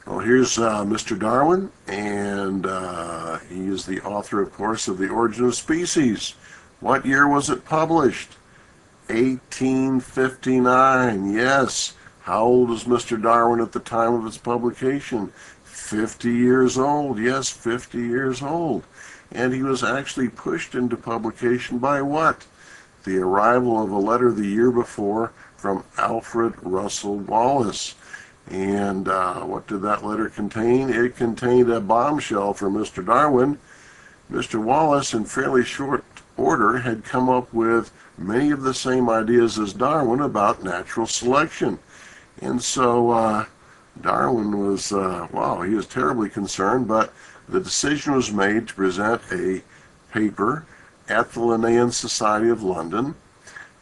Well, here's Mr. Darwin, and he is the author, of course, of The Origin of Species. What year was it published? 1859, yes. How old was Mr. Darwin at the time of its publication? 50 years old, yes, 50 years old. And he was actually pushed into publication by what? The arrival of a letter the year before from Alfred Russel Wallace. And what did that letter contain? It contained a bombshell for Mr. Darwin. Mr. Wallace, in fairly short order, had come up with many of the same ideas as Darwin about natural selection. And so Darwin was, he was terribly concerned, but the decision was made to present a paper at the Linnean Society of London,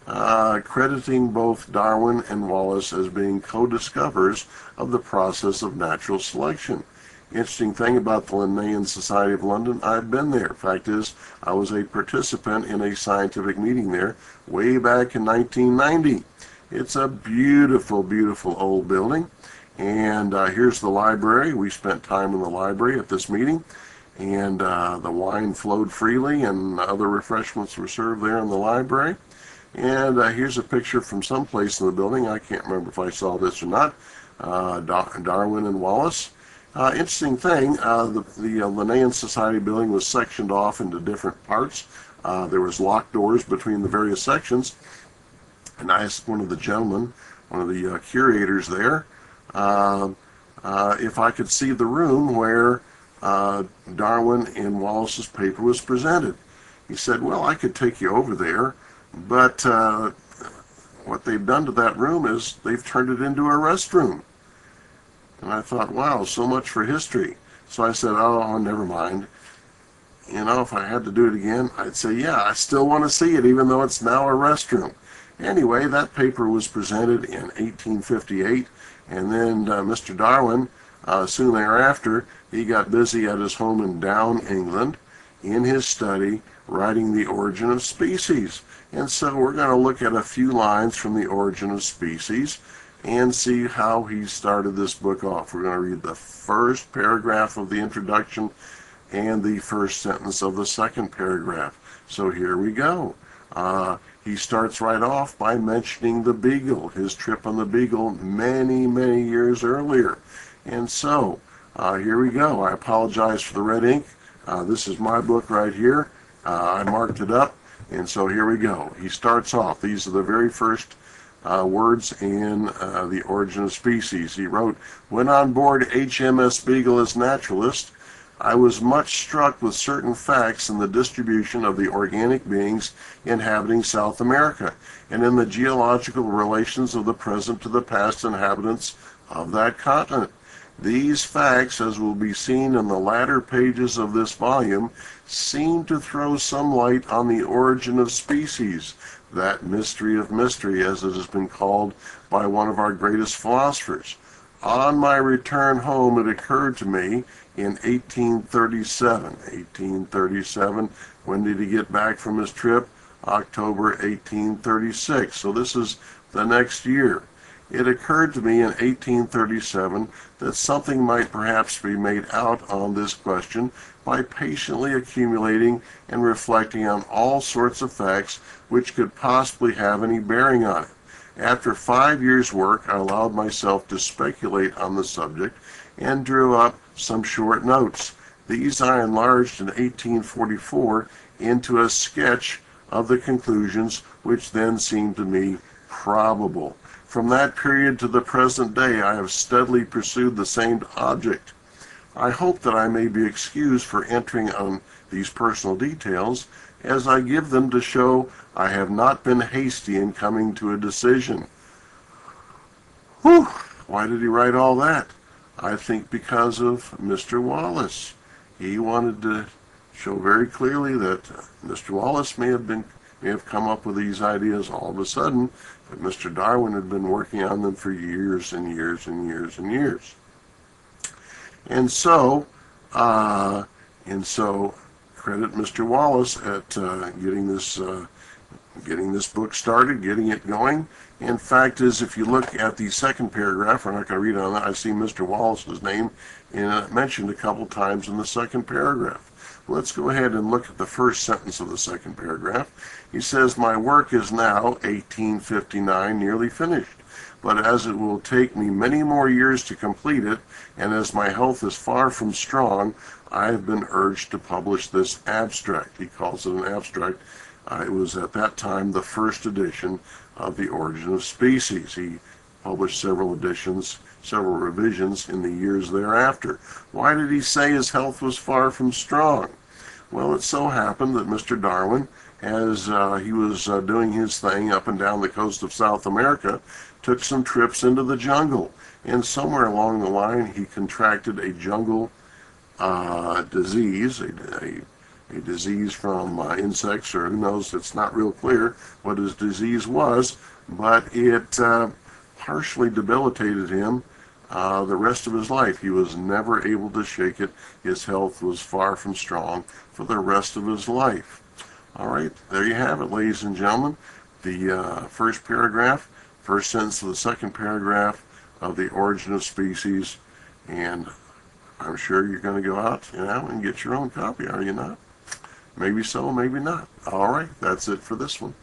crediting both Darwin and Wallace as being co-discoverers of the process of natural selection. Interesting thing about the Linnean Society of London, I've been there. Fact is, I was a participant in a scientific meeting there way back in 1990. It's a beautiful, beautiful old building. And here's the library. We spent time in the library at this meeting. And the wine flowed freely and other refreshments were served there in the library. And here's a picture from someplace in the building. I can't remember if I saw this or not. Darwin and Wallace. Interesting thing, the Linnean Society building was sectioned off into different parts. There was locked doors between the various sections. And I asked one of the gentlemen, one of the curators there, if I could see the room where Darwin and Wallace's paper was presented. He said, well, I could take you over there, but what they've done to that room is they've turned it into a restroom. And I thought, wow, so much for history. So I said, oh, never mind. You know, if I had to do it again, I'd say, yeah, I still want to see it, even though it's now a restroom. Anyway, that paper was presented in 1858, and then Mr. Darwin, soon thereafter, he got busy at his home in Down, England, in his study, writing The Origin of Species. And so we're going to look at a few lines from The Origin of Species and see how he started this book off. We're going to read the first paragraph of the introduction and the first sentence of the second paragraph. So here we go. He starts right off by mentioning the Beagle, his trip on the Beagle many, many years earlier. And so, here we go. I apologize for the red ink. This is my book right here. I marked it up, and so here we go. He starts off. These are the very first words in The Origin of Species. He wrote, when on board HMS Beagle as naturalist, I was much struck with certain facts in the distribution of the organic beings inhabiting South America, and in the geological relations of the present to the past inhabitants of that continent. These facts, as will be seen in the latter pages of this volume, seem to throw some light on the origin of species, that mystery of mystery, as it has been called by one of our greatest philosophers. On my return home, it occurred to me in 1837. When did he get back from his trip? October 1836. So this is the next year. It occurred to me in 1837 that something might perhaps be made out on this question by patiently accumulating and reflecting on all sorts of facts which could possibly have any bearing on it. After 5 years' work, I allowed myself to speculate on the subject and drew up some short notes. These I enlarged in 1844 into a sketch of the conclusions which then seemed to me probable. From that period to the present day, I have steadily pursued the same object. I hope that I may be excused for entering on these personal details, as I give them to show I have not been hasty in coming to a decision. Whew! Why did he write all that? I think because of Mr. Wallace. He wanted to show very clearly that Mr. Wallace may have come up with these ideas all of a sudden, but Mr. Darwin had been working on them for years and years and years and years. And so credit Mr. Wallace at getting this getting this book started, getting it going. In fact, is if you look at the second paragraph, we're not going to read on that. I see Mr. Wallace's name mentioned a couple times in the second paragraph. Let's go ahead and look at the first sentence of the second paragraph. He says, "My work is now, 1859, nearly finished. But as it will take me many more years to complete it, and as my health is far from strong, I have been urged to publish this abstract." He calls it an abstract. It was at that time the first edition of The Origin of Species. He published several editions, several revisions in the years thereafter. Why did he say his health was far from strong? Well, it so happened that Mr. Darwin, as he was doing his thing up and down the coast of South America, took some trips into the jungle. And somewhere along the line, he contracted a jungle disease, a disease from insects, or who knows, it's not real clear what his disease was, but it partially debilitated him the rest of his life. He was never able to shake it. His health was far from strong for the rest of his life. All right, there you have it, ladies and gentlemen. The first paragraph, first sentence of the second paragraph of The Origin of Species, and I'm sure you're going to go out, and get your own copy, are you not? Maybe so, maybe not. All right, that's it for this one.